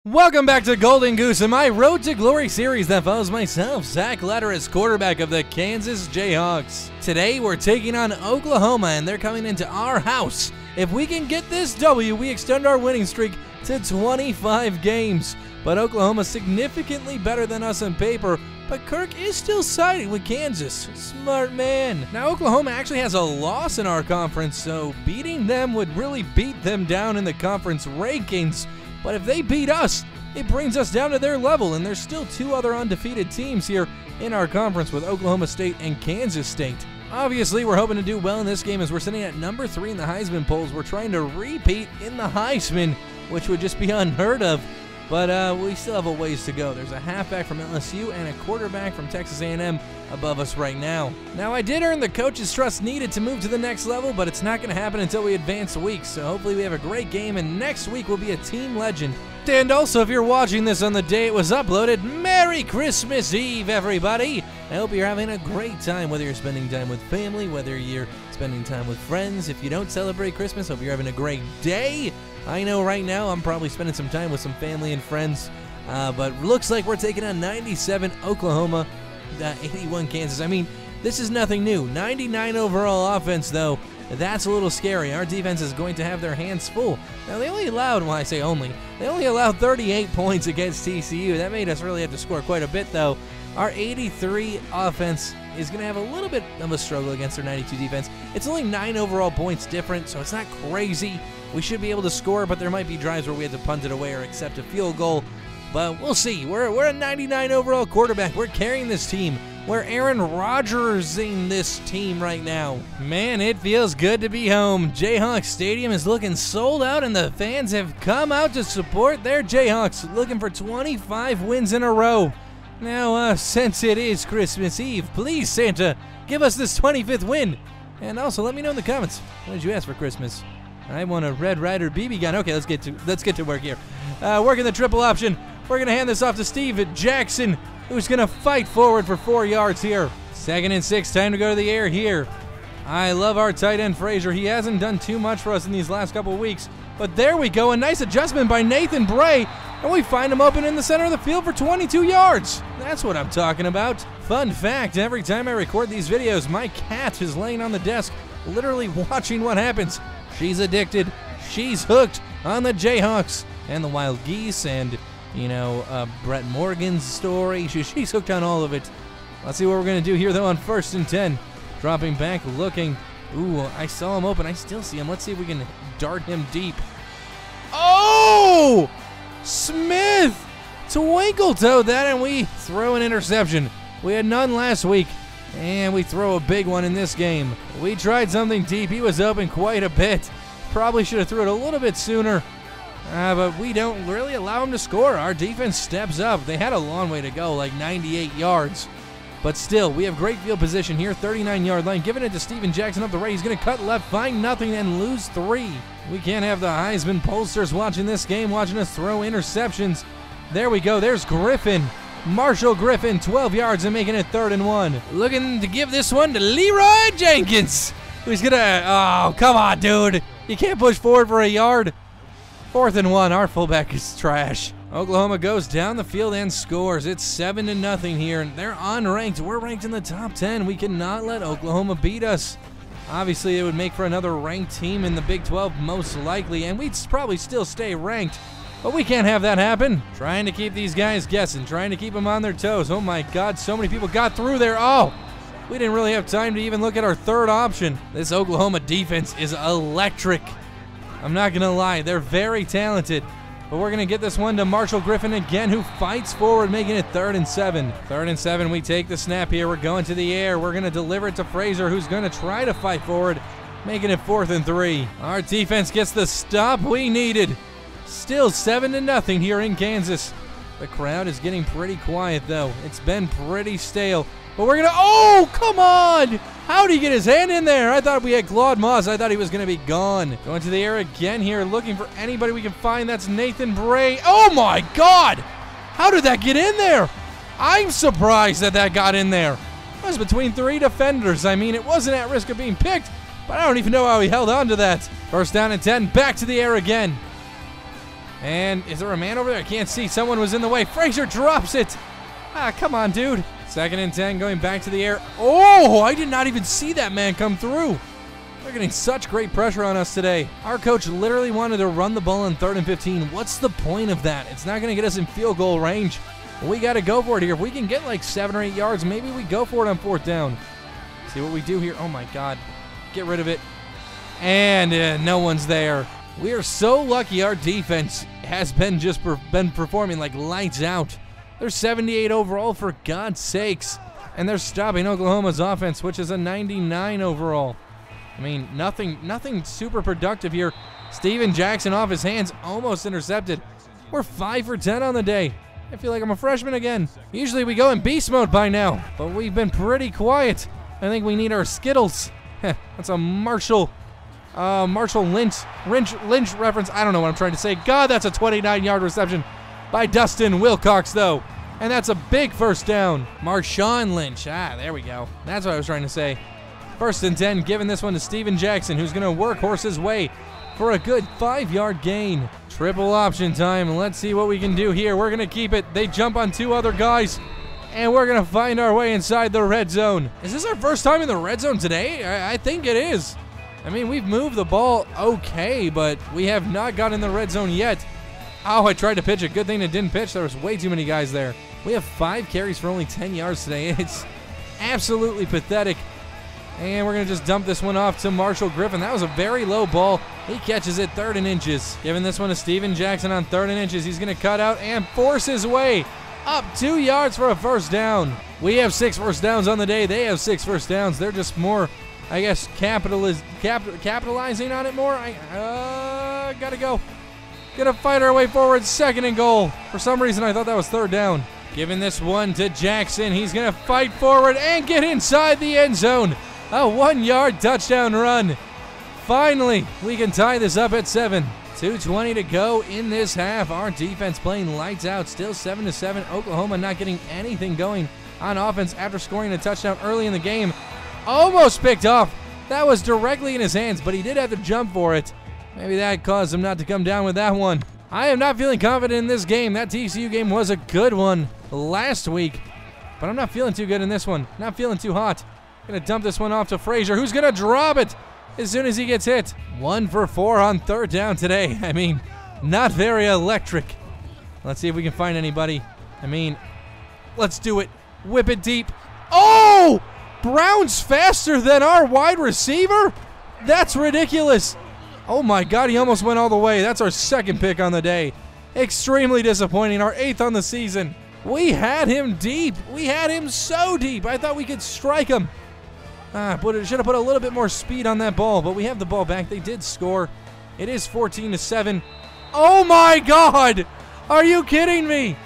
Welcome back to Golden Goose and my Road to Glory series that follows myself, Zach Letter, as quarterback of the Kansas Jayhawks. Today we're taking on Oklahoma and they're coming into our house. If we can get this W, we extend our winning streak to 25 games. But Oklahoma's significantly better than us on paper, but Kirk is still siding with Kansas. Smart man. Now Oklahoma actually has a loss in our conference, so beating them would really beat them down in the conference rankings. But if they beat us, it brings us down to their level, and there's still two other undefeated teams here in our conference with Oklahoma State and Kansas State. Obviously, we're hoping to do well in this game as we're sitting at number 3 in the Heisman polls. We're trying to repeat in the Heisman, which would just be unheard of. But we still have a ways to go. There's a halfback from LSU and a quarterback from Texas A&M above us right now. Now, I did earn the coach's trust needed to move to the next level, but it's not going to happen until we advance weeks. So hopefully we have a great game, and next week we'll be a team legend. And also, if you're watching this on the day it was uploaded, Merry Christmas Eve, everybody! I hope you're having a great time, whether you're spending time with family, whether you're spending time with friends. If you don't celebrate Christmas, hope you're having a great day. I know right now I'm probably spending some time with some family and friends, but looks like we're taking on 97 Oklahoma, 81 Kansas. I mean, this is nothing new. 99 overall offense, though. That's a little scary. Our defense is going to have their hands full. Now, they only allowed, well, I say only, they only allowed 38 points against TCU. That made us really have to score quite a bit, though. Our 83 offense is going to have a little bit of a struggle against their 92 defense. It's only 9 overall points different, so it's not crazy. We should be able to score, but there might be drives where we have to punt it away or accept a field goal. But we'll see. We're a 99 overall quarterback. We're carrying this team. We're Aaron Rodgers-ing this team right now. Man, it feels good to be home. Jayhawk Stadium is looking sold out, and the fans have come out to support their Jayhawks, looking for 25 wins in a row. Now, since it is Christmas Eve, please, Santa, give us this 25th win. And also, let me know in the comments, what did you ask for Christmas? I want a Red Ryder BB gun. Okay, let's get to work here. Working the triple option. We're going to hand this off to Steve Jackson, who's going to fight forward for 4 yards here. 2nd and 6, time to go to the air here. I love our tight end, Frazier. He hasn't done too much for us in these last couple weeks, but there we go. A nice adjustment by Nathan Bray, and we find him open in the center of the field for 22 yards. That's what I'm talking about. Fun fact, every time I record these videos, my cat is laying on the desk, literally watching what happens. She's addicted. She's hooked on the Jayhawks and the Wild Geese and, you know, Brett Morgan's story. She's hooked on all of it. Let's see what we're going to do here, though, on 1st and 10. Dropping back, looking. Ooh, I saw him open. I still see him. Let's see if we can dart him deep. Oh! Smith! Twinkle-toed that, and we throw an interception. We had none last week, and we throw a big one in this game. We tried something deep. He was open quite a bit. Probably should have threw it a little bit sooner. But we don't really allow him to score. Our defense steps up. They had a long way to go, like 98 yards. But still, we have great field position here, 39-yard line. Giving it to Steven Jackson up the right. He's going to cut left, find nothing, and lose 3. We can't have the Heisman pollsters watching this game, watching us throw interceptions. There we go. There's Griffin. Marshall Griffin, 12 yards and making it 3rd and 1. Looking to give this one to Leroy Jenkins, who's going to, oh, come on, dude. You can't push forward for a yard. 4th and 1. Our fullback is trash. Oklahoma goes down the field and scores. It's 7-0 here, and they're unranked. We're ranked in the top 10. We cannot let Oklahoma beat us. Obviously, it would make for another ranked team in the Big 12, most likely, and we'd probably still stay ranked. But we can't have that happen. Trying to keep these guys guessing, trying to keep them on their toes. Oh my God, so many people got through there. Oh, we didn't really have time to even look at our 3rd option. This Oklahoma defense is electric. I'm not going to lie, they're very talented. But we're going to get this one to Marshall Griffin again, who fights forward, making it 3rd and 7. 3rd and 7, we take the snap here. We're going to the air. We're going to deliver it to Frazier, who's going to try to fight forward, making it 4th and 3. Our defense gets the stop we needed. Still 7-0 here in Kansas. The crowd is getting pretty quiet, though. It's been pretty stale. But we're going to, oh, come on! How'd he get his hand in there? I thought we had Claude Moss. I thought he was going to be gone. Going to the air again here, looking for anybody we can find. That's Nathan Bray. Oh, my God! How did that get in there? I'm surprised that got in there. It was between 3 defenders. I mean, it wasn't at risk of being picked, but I don't even know how he held on to that. 1st down and 10, back to the air again. And is there a man over there? I can't see. Someone was in the way. Frazier drops it. Ah, come on, dude. 2nd and 10, going back to the air. Oh, I did not even see that man come through. They're getting such great pressure on us today. Our coach literally wanted to run the ball on 3rd and 15. What's the point of that? It's not going to get us in field goal range. We got to go for it here. If we can get like 7 or 8 yards, maybe we go for it on 4th down. See what we do here. Oh, my God. Get rid of it. And no one's there. We are so lucky our defense has been performing like lights out. They're 78 overall, for God's sakes. And they're stopping Oklahoma's offense, which is a 99 overall. I mean, nothing super productive here. Steven Jackson off his hands, almost intercepted. We're 5 for 10 on the day. I feel like I'm a freshman again. Usually we go in beast mode by now, but we've been pretty quiet. I think we need our Skittles. That's a Marshall Lynch reference. I don't know what I'm trying to say. God, that's a 29-yard reception by Dustin Wilcox, though. And that's a big 1st down. Marshawn Lynch. Ah, there we go. That's what I was trying to say. 1st and 10, giving this one to Steven Jackson, who's going to workhorse his way for a good 5-yard gain. Triple option time. Let's see what we can do here. We're going to keep it. They jump on 2 other guys, and we're going to find our way inside the red zone. Is this our first time in the red zone today? I think it is. I mean, we've moved the ball okay, but we have not got in the red zone yet. Oh, I tried to pitch it. Good thing it didn't pitch. There was way too many guys there. We have 5 carries for only 10 yards today. It's absolutely pathetic. And we're going to just dump this one off to Marshall Griffin. That was a very low ball. He catches it 3rd and inches. Giving this one to Steven Jackson on 3rd and inches. He's going to cut out and force his way up 2 yards for a 1st down. We have 6 first downs on the day. They have 6 first downs. They're just more, I guess, capitalizing on it more. Gotta go. Gonna fight our way forward. 2nd and goal. For some reason, I thought that was 3rd down. Giving this one to Jackson. He's gonna fight forward and get inside the end zone. A 1-yard touchdown run. Finally, we can tie this up at 7. 2:20 to go in this half. Our defense playing lights out. Still 7-7. Oklahoma not getting anything going on offense after scoring a touchdown early in the game. Almost picked off. That was directly in his hands, but he did have to jump for it. Maybe that caused him not to come down with that one. I am not feeling confident in this game. That TCU game was a good one last week, but I'm not feeling too good in this one. Not feeling too hot. Gonna dump this one off to Frazier, who's gonna drop it as soon as he gets hit. 1 for 4 on 3rd down today. I mean, not very electric. Let's see if we can find anybody. I mean, let's do it. Whip it deep. Oh! Brown's faster than our wide receiver? That's ridiculous. Oh my God, he almost went all the way. That's our 2nd pick on the day. Extremely disappointing. Our 8th on the season. We had him deep. We had him so deep. I thought we could strike him. But it should have put a little bit more speed on that ball, but we have the ball back. They did score. It is 14-7. Oh my God! Are you kidding me?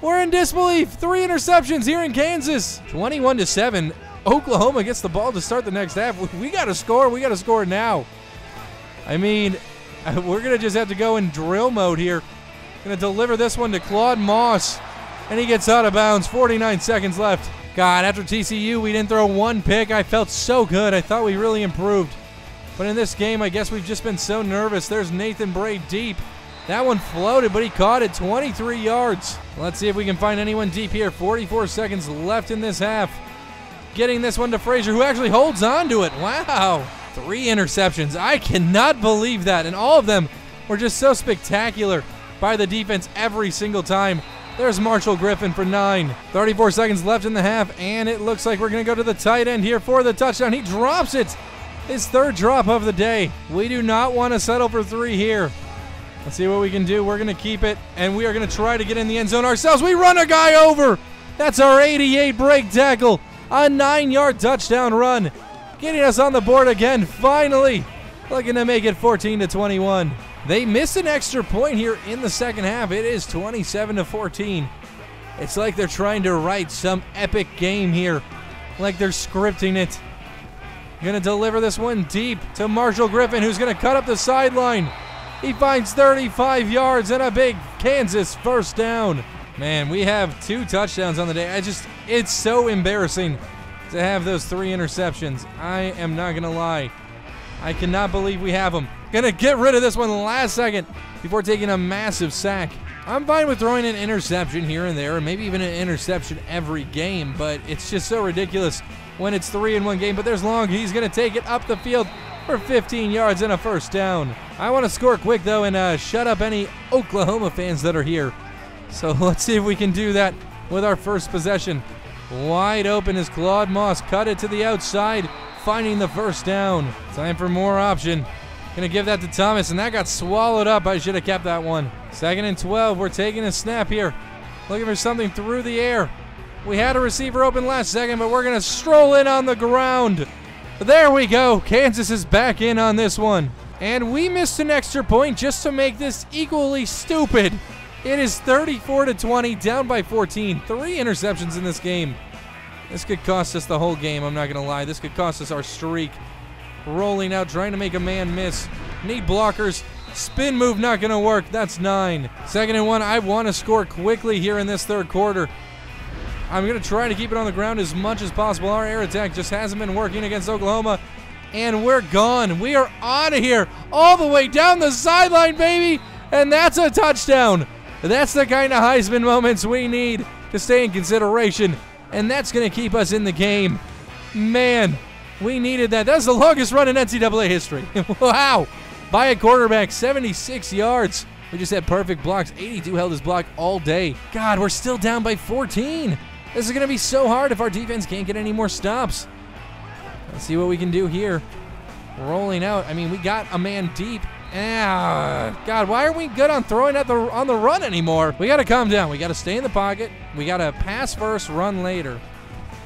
We're in disbelief. 3 interceptions here in Kansas. 21-7. Oklahoma gets the ball to start the next half. We got to score. We got to score now. I mean, we're going to just have to go in drill mode here. Going to deliver this one to Claude Moss, and he gets out of bounds. 49 seconds left. God, after TCU, we didn't throw 1 pick. I felt so good. I thought we really improved. But in this game, I guess we've just been so nervous. There's Nathan Bray deep. That one floated, but he caught it 23 yards. Let's see if we can find anyone deep here. 44 seconds left in this half. Getting this one to Frazier, who actually holds on to it. Wow. 3 interceptions. I cannot believe that. And all of them were just so spectacular by the defense every single time. There's Marshall Griffin for 9. 34 seconds left in the half, and it looks like we're going to go to the tight end here for the touchdown. He drops it. His 3rd drop of the day. We do not want to settle for 3 here. Let's see what we can do. We're going to keep it, and we are going to try to get in the end zone ourselves. We run a guy over. That's our 88 break tackle. A 9-yard touchdown run. Getting us on the board again, finally. Looking to make it 14-21. They missed an extra point here in the second half. It is 27-14. It's like they're trying to write some epic game here. Like they're scripting it. Going to deliver this one deep to Marshall Griffin, who's going to cut up the sideline. He finds 35 yards and a big Kansas 1st down. Man, we have 2 touchdowns on the day. It's so embarrassing to have those 3 interceptions. I am not going to lie. I cannot believe we have them. Gonna get rid of this one last second before taking a massive sack. I'm fine with throwing an interception here and there, or maybe even an interception every game, but it's just so ridiculous when it's 3 in one game. But there's Long. He's gonna take it up the field for 15 yards and a first down. I want to score quick, though, and shut up any Oklahoma fans that are here. So let's see if we can do that with our first possession. Wide open is Claude Moss. Cut it to the outside, finding the first down. Time for more option. Gonna give that to Thomas, and that got swallowed up. I should have kept that one. 2nd and 12. We're taking a snap here. Looking for something through the air. We had a receiver open last second, but we're gonna stroll in on the ground. There we go. Kansas is back in on this one. And we missed an extra point just to make this equally stupid. It is 34-20, down by 14. 3 interceptions in this game. This could cost us the whole game, I'm not going to lie. This could cost us our streak. Rolling out, trying to make a man miss. Need blockers. Spin move not going to work. That's 9. 2nd and 1. I want to score quickly here in this third quarter. I'm going to try to keep it on the ground as much as possible. Our air attack just hasn't been working against Oklahoma. And we're gone. We are out of here. All the way down the sideline, baby. And that's a touchdown. That's the kind of Heisman moments we need to stay in consideration. And that's going to keep us in the game. Man, we needed that. That's the longest run in NCAA history. Wow. By a quarterback, 76 yards. We just had perfect blocks. 82 held his block all day. God, we're still down by 14. This is going to be so hard if our defense can't get any more stops. Let's see what we can do here. Rolling out. I mean, we got a man deep. God, why aren't we good on throwing on the run anymore? We got to calm down. We got to stay in the pocket. We got to pass first, run later.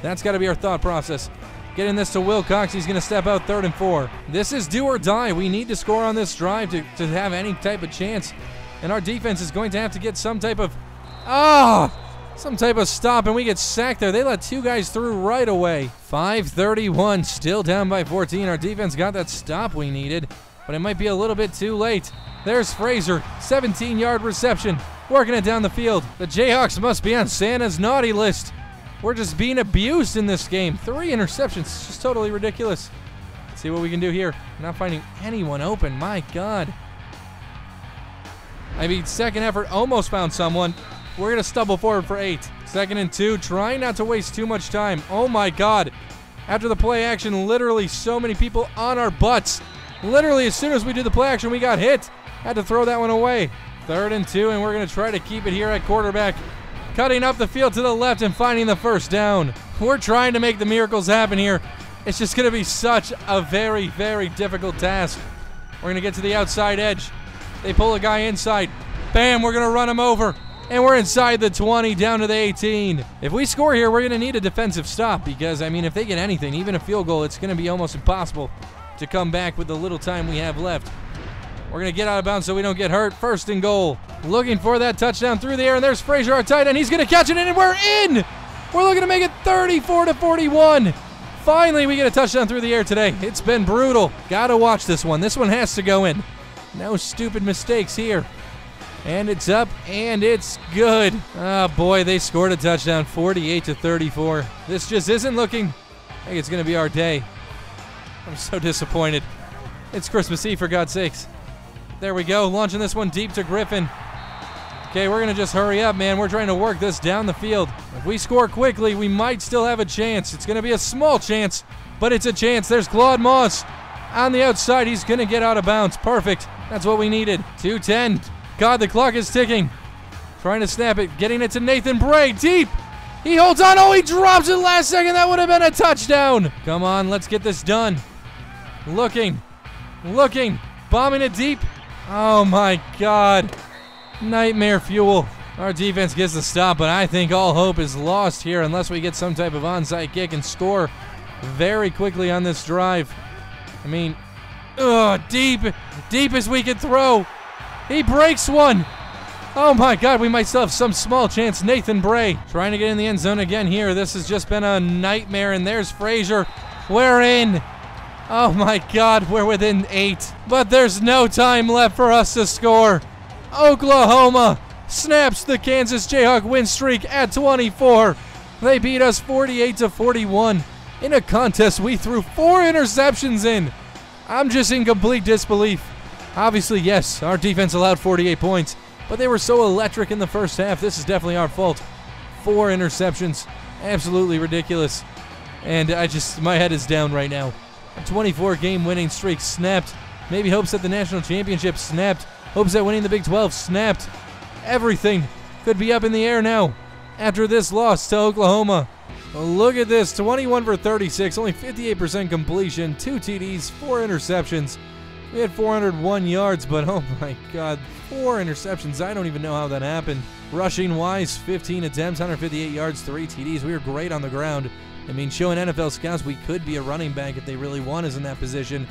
That's got to be our thought process. Getting this to Wilcox. He's going to step out 3rd and 4. This is do or die. We need to score on this drive to have any type of chance. And our defense is going to have to get some type of stop, and we get sacked there. They let 2 guys through right away. 5:31, still down by 14. Our defense got that stop we needed, but it might be a little bit too late. There's Frazier, 17-yard reception, working it down the field. The Jayhawks must be on Santa's naughty list. We're just being abused in this game. 3 interceptions, it's just totally ridiculous. Let's see what we can do here. Not finding anyone open, my God. I mean, second effort, almost found someone. We're going to stumble forward for 8. 2nd and 2, trying not to waste too much time. Oh my God. After the play action, literally so many people on our butts. Literally, as soon as we did the play action, we got hit. Had to throw that one away. 3rd and 2, and we're going to try to keep it here at quarterback. Cutting up the field to the left and finding the first down. We're trying to make the miracles happen here. It's just going to be such a very, very difficult task. We're going to get to the outside edge. They pull a guy inside. Bam, we're going to run him over. And we're inside the 20, down to the 18. If we score here, we're going to need a defensive stop because, I mean, if they get anything, even a field goal, it's going to be almost impossible to come back with the little time we have left. We're going to get out of bounds so we don't get hurt. 1st and goal. Looking for that touchdown through the air, and there's Frazier, our tight end. He's going to catch it, and we're in! We're looking to make it 34-41. Finally, we get a touchdown through the air today. It's been brutal. Got to watch this one. This one has to go in. No stupid mistakes here. And it's up, and it's good. Oh, boy, they scored a touchdown, 48-34. This just isn't looking like it's going to be our day. I'm so disappointed. It's Christmas Eve, for God's sakes. There we go, launching this one deep to Griffin. Okay, we're going to just hurry up, man. We're trying to work this down the field. If we score quickly, we might still have a chance. It's going to be a small chance, but it's a chance. There's Claude Moss on the outside. He's going to get out of bounds. Perfect. That's what we needed. 2:10. God, the clock is ticking. Trying to snap it, getting it to Nathan Bray, deep. He holds on, oh, he drops it last second. That would have been a touchdown. Come on, let's get this done. Looking, bombing it deep. Oh my God, nightmare fuel. Our defense gets the stop, but I think all hope is lost here unless we get some type of onside kick and score very quickly on this drive. I mean, deep as we can throw. He breaks one. Oh my God, we might still have some small chance. Nathan Bray trying to get in the end zone again here. This has just been a nightmare, and there's Frazier. We're in. Oh my God, we're within 8. But there's no time left for us to score. Oklahoma snaps the Kansas Jayhawk win streak at 24. They beat us 48-41 in a contest we threw 4 interceptions in. I'm just in complete disbelief. Obviously, yes, our defense allowed 48 points, but they were so electric in the first half. This is definitely our fault. 4 interceptions. Absolutely ridiculous. And my head is down right now. A 24-game winning streak snapped. Maybe hopes at the national championship snapped. Hopes at winning the Big 12 snapped. Everything could be up in the air now after this loss to Oklahoma. Look at this, 21 for 36, only 58% completion, 2 TDs, 4 interceptions. We had 401 yards, but oh my God, 4 interceptions. I don't even know how that happened. Rushing wise, 15 attempts, 158 yards, 3 TDs. We were great on the ground. I mean, showing NFL scouts we could be a running back if they really want us in that position.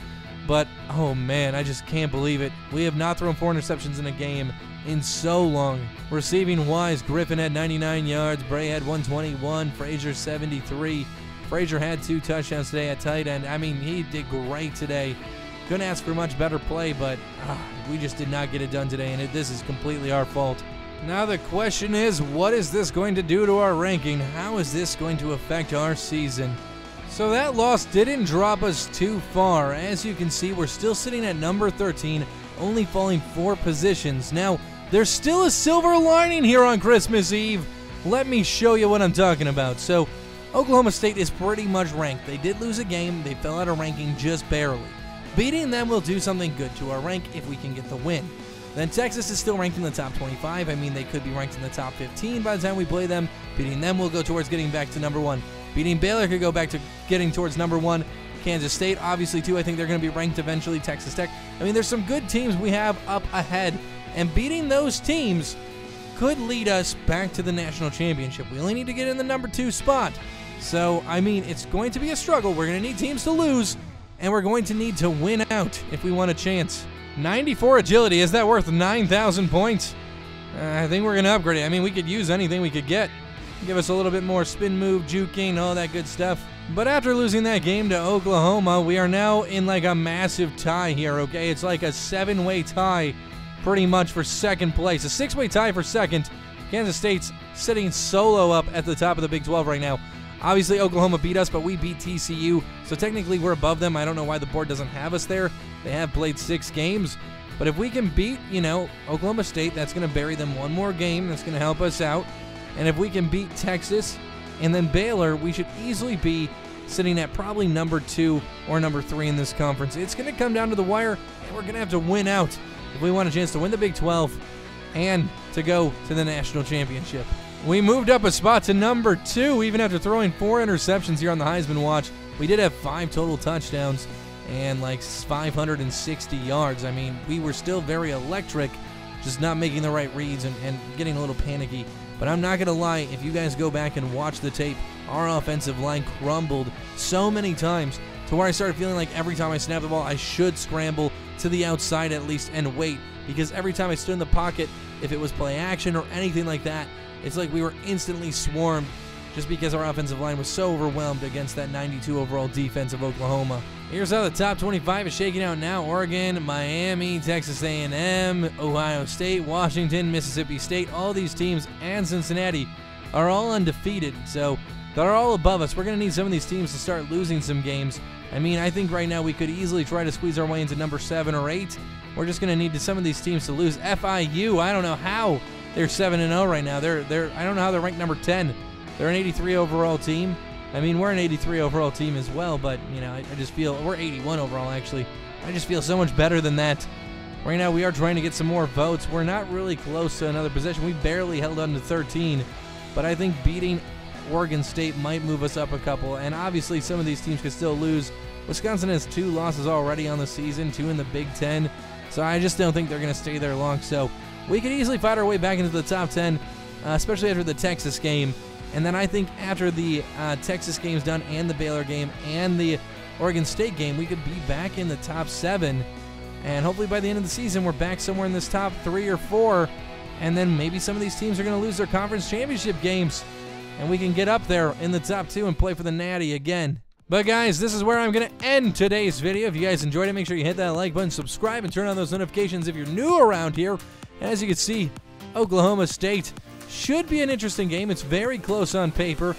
But, oh man, I just can't believe it. We have not thrown 4 interceptions in a game in so long. Receiving wise, Griffin had 99 yards, Bray had 121, Frazier 73. Frazier had 2 touchdowns today at tight end. I mean, he did great today. Couldn't ask for much better play, but we just did not get it done today, and this is completely our fault. Now the question is, what is this going to do to our ranking? How is this going to affect our season? So that loss didn't drop us too far. As you can see, we're still sitting at number 13, only falling 4 positions. Now, there's still a silver lining here on Christmas Eve. Let me show you what I'm talking about. So, Oklahoma State is pretty much ranked. They did lose a game. They fell out of ranking just barely. Beating them will do something good to our rank if we can get the win. Then Texas is still ranked in the top 25. I mean, they could be ranked in the top 15 by the time we play them. Beating them will go towards getting back to number 1. Beating Baylor could go back to getting towards number 1. Kansas State, obviously, too. I think they're going to be ranked eventually. Texas Tech. I mean, there's some good teams we have up ahead. And beating those teams could lead us back to the national championship. We only need to get in the number 2 spot. So, I mean, it's going to be a struggle. We're going to need teams to lose, and we're going to need to win out if we want a chance. 94 agility. Is that worth 9,000 points? I think we're going to upgrade it. I mean, we could use anything we could get. Give us a little bit more spin move, juking, all that good stuff. But after losing that game to Oklahoma, we are now in like a massive tie here, okay? It's like a 7-way tie pretty much for second place. A 6-way tie for second. Kansas State's sitting solo up at the top of the Big 12 right now. Obviously, Oklahoma beat us, but we beat TCU, so technically we're above them. I don't know why the board doesn't have us there. They have played 6 games. But if we can beat, Oklahoma State, that's going to bury them one more game. That's going to help us out. And if we can beat Texas and then Baylor, we should easily be sitting at probably number 2 or number 3 in this conference. It's going to come down to the wire, and we're going to have to win out if we want a chance to win the Big 12 and to go to the national championship. We moved up a spot to number 2, even after throwing 4 interceptions here on the Heisman Watch. We did have 5 total touchdowns and like 560 yards. I mean, we were still very electric, just not making the right reads and getting a little panicky. But I'm not going to lie, if you guys go back and watch the tape, our offensive line crumbled so many times to where I started feeling like every time I snapped the ball, I should scramble to the outside at least and wait, because every time I stood in the pocket, if it was play action or anything like that, it's like we were instantly swarmed just because our offensive line was so overwhelmed against that 92 overall defense of Oklahoma. Here's how the top 25 is shaking out now. Oregon, Miami, Texas A&M, Ohio State, Washington, Mississippi State, all these teams, and Cincinnati are all undefeated, so they're all above us. We're going to need some of these teams to start losing some games. I mean, I think right now we could easily try to squeeze our way into number 7 or 8. We're just going to need some of these teams to lose. FIU, I don't know how they're 7-0 right now. I don't know how they're ranked number 10. They're an 83 overall team. I mean, we're an 83 overall team as well, but, I just feel we're 81 overall, actually. I just feel so much better than that. Right now, we are trying to get some more votes. We're not really close to another position. We barely held on to 13, but I think beating Oregon State might move us up a couple, and obviously some of these teams could still lose. Wisconsin has 2 losses already on the season, 2 in the Big Ten, so I just don't think they're going to stay there long. So we could easily fight our way back into the top 10, especially after the Texas game. And then I think after the Texas game's done and the Baylor game and the Oregon State game, we could be back in the top 7. And hopefully by the end of the season, we're back somewhere in this top 3 or 4. And then maybe some of these teams are going to lose their conference championship games. And we can get up there in the top 2 and play for the Natty again. But guys, this is where I'm going to end today's video. If you guys enjoyed it, make sure you hit that like button, subscribe, and turn on those notifications if you're new around here. And as you can see, Oklahoma State should be an interesting game. It's very close on paper.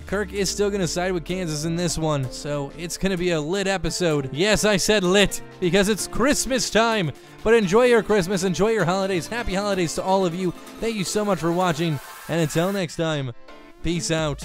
Kirk is still going to side with Kansas in this one, so it's going to be a lit episode. Yes, I said lit, because it's Christmas time. But enjoy your Christmas, enjoy your holidays. Happy holidays to all of you. Thank you so much for watching, and until next time, peace out.